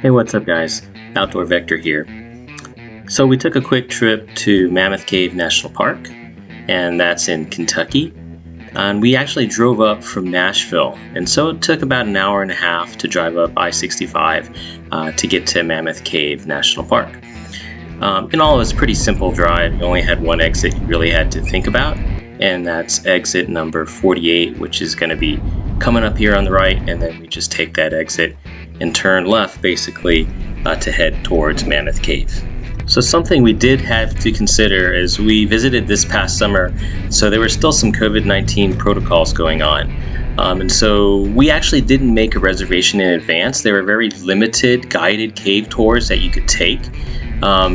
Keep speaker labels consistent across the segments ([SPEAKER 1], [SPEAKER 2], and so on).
[SPEAKER 1] Hey, what's up guys? OutdoorVector here. So we took a quick trip to Mammoth Cave National Park, and that's in Kentucky. And we actually drove up from Nashville, and so it took about an hour and a half to drive up I-65 to get to Mammoth Cave National Park. In all, it was a pretty simple drive. You only had one exit you really had to think about, and that's exit number 48, which is going to be coming up here on the right, and then we just take that exit and turn left basically to head towards Mammoth Cave. So something we did have to consider is we visited this past summer, so there were still some COVID-19 protocols going on. And so we actually didn't make a reservation in advance. There were very limited guided cave tours that you could take.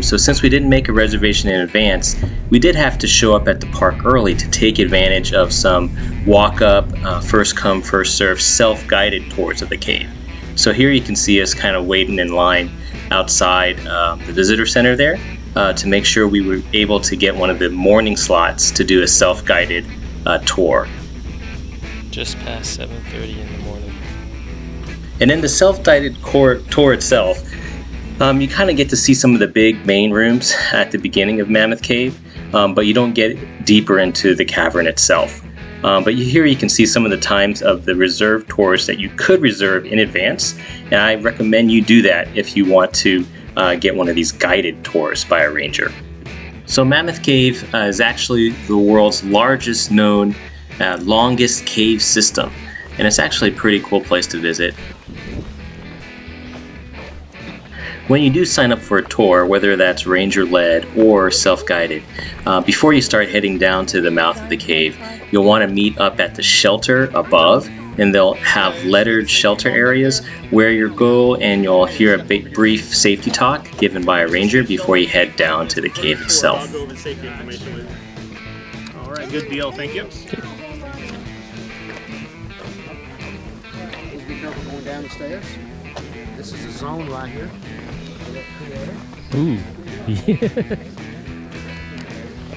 [SPEAKER 1] So since we didn't make a reservation in advance, we did have to show up at the park early to take advantage of some walk-up, first come, first serve, self-guided tours of the cave. So here you can see us kind of waiting in line outside the visitor center there to make sure we were able to get one of the morning slots to do a self-guided tour.
[SPEAKER 2] Just past 7:30 in the morning.
[SPEAKER 1] And in the self-guided tour itself, you kind of get to see some of the big main rooms at the beginning of Mammoth Cave, but you don't get deeper into the cavern itself. But here you can see some of the times of the reserved tours that you could reserve in advance, and I recommend you do that if you want to get one of these guided tours by a ranger. So Mammoth Cave is actually the world's largest known, longest cave system, and it's actually a pretty cool place to visit. When you do sign up for a tour, whether that's ranger-led or self-guided, before you start heading down to the mouth of the cave, you'll want to meet up at the shelter above, and they'll have lettered shelter areas where you'll go and you'll hear a brief safety talk given by a ranger before you head down to the cave itself.
[SPEAKER 3] I'll go over the safety information with you. All right, good deal. Thank you.
[SPEAKER 4] Just be careful going down the stairs. This is a zone right here.
[SPEAKER 2] Ooh. Yeah.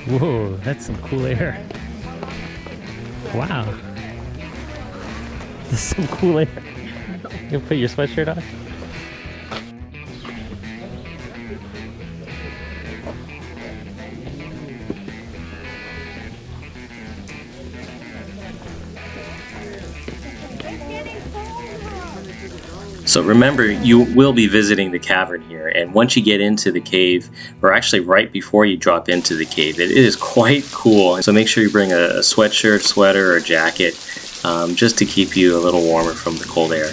[SPEAKER 2] Whoa, that's some cool air. Wow. This is some cool air. You put your sweatshirt on?
[SPEAKER 1] So remember, you will be visiting the cavern here, and once you get into the cave, or actually right before you drop into the cave, it is quite cool. So make sure you bring a sweatshirt, sweater, or jacket, just to keep you a little warmer from the cold air.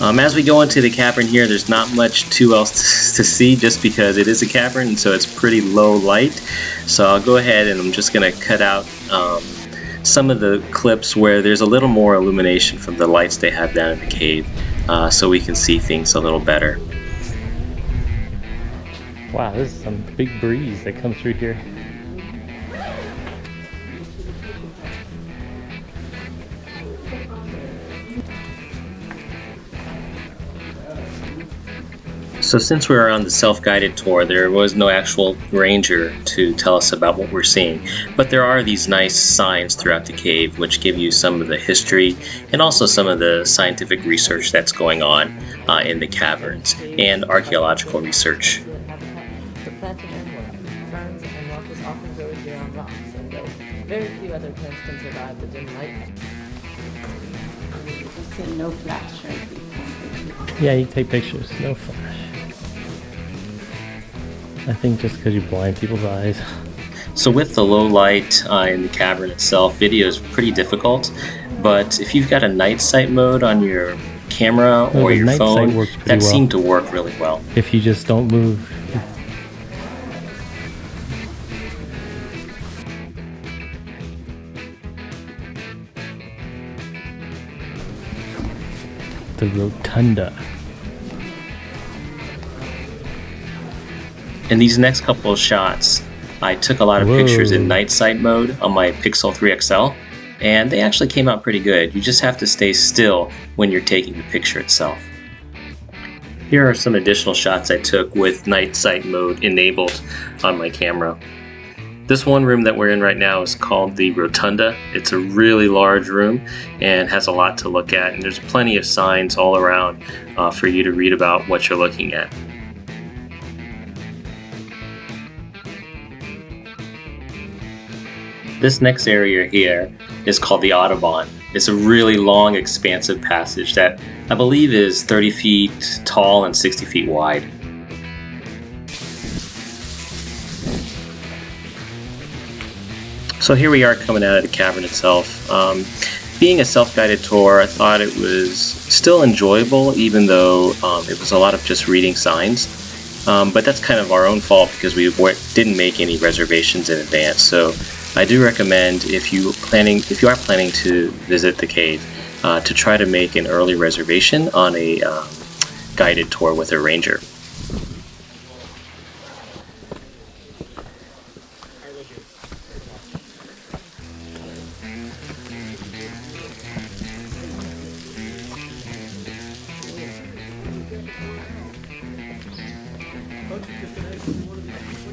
[SPEAKER 1] As we go into the cavern here, there's not much too else to see, just because it is a cavern, and so it's pretty low light. So I'll go ahead and I'm just going to cut out some of the clips where there's a little more illumination from the lights they have down in the cave, so we can see things a little better.
[SPEAKER 2] Wow, this is some big breeze that comes through here.
[SPEAKER 1] So since we were on the self-guided tour, there was no actual ranger to tell us about what we're seeing, but there are these nice signs throughout the cave which give you some of the history and also some of the scientific research that's going on in the caverns and archaeological research.
[SPEAKER 5] The planted emerald, ferns and rockers often grow here on rocks, and though very few other plants can survive the dim light.
[SPEAKER 6] You said no flash, right?
[SPEAKER 2] Yeah, you take pictures, no flash. I think just because you blind people's eyes.
[SPEAKER 1] So with the low light in the cavern itself, video is pretty difficult, but if you've got a night sight mode on your camera or your phone, that seemed to work really well.
[SPEAKER 2] If you just don't move. The rotunda.
[SPEAKER 1] In these next couple of shots, I took a lot of pictures in night sight mode on my Pixel 3 XL, and they actually came out pretty good. You just have to stay still when you're taking the picture itself. Here are some additional shots I took with night sight mode enabled on my camera. This one room that we're in right now is called the Rotunda. It's a really large room and has a lot to look at, and there's plenty of signs all around for you to read about what you're looking at. This next area here is called the Audubon. It's a really long, expansive passage that I believe is 30 feet tall and 60 feet wide. So here we are coming out of the cavern itself. Being a self-guided tour, I thought it was still enjoyable, even though it was a lot of just reading signs. But that's kind of our own fault because we didn't make any reservations in advance. So I do recommend, if you are planning to visit the cave, to try to make an early reservation on a guided tour with a ranger.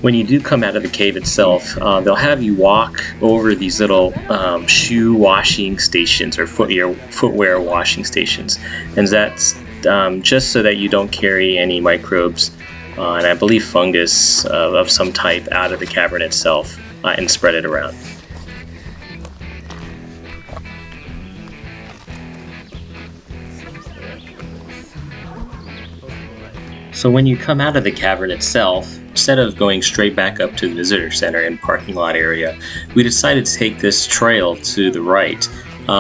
[SPEAKER 1] When you do come out of the cave itself, they'll have you walk over these little shoe washing stations or footwear washing stations, and that's just so that you don't carry any microbes and I believe fungus of some type out of the cavern itself and spread it around. So when you come out of the cavern itself, instead of going straight back up to the visitor center and parking lot area, we decided to take this trail to the right,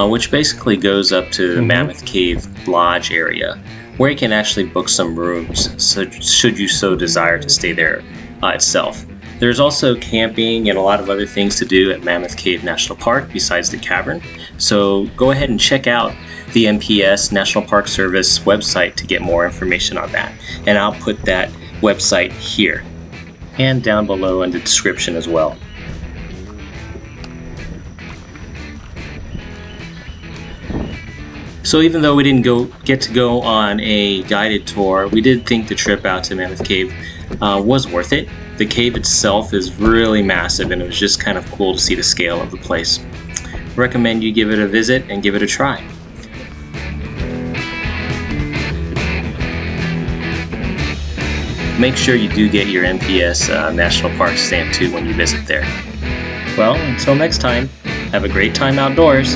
[SPEAKER 1] which basically goes up to the Mammoth Cave Lodge area, where you can actually book some rooms, so should you so desire to stay there itself. There's also camping and a lot of other things to do at Mammoth Cave National Park besides the cavern, so go ahead and check out the MPS National Park Service website to get more information on that, and I'll put that website here and down below in the description as well. So even though we didn't get to go on a guided tour, we did think the trip out to Mammoth Cave was worth it. The cave itself is really massive, and it was just kind of cool to see the scale of the place. Recommend you give it a visit and give it a try. Make sure you do get your MPS National Park stamp too when you visit there. Well, until next time, have a great time outdoors.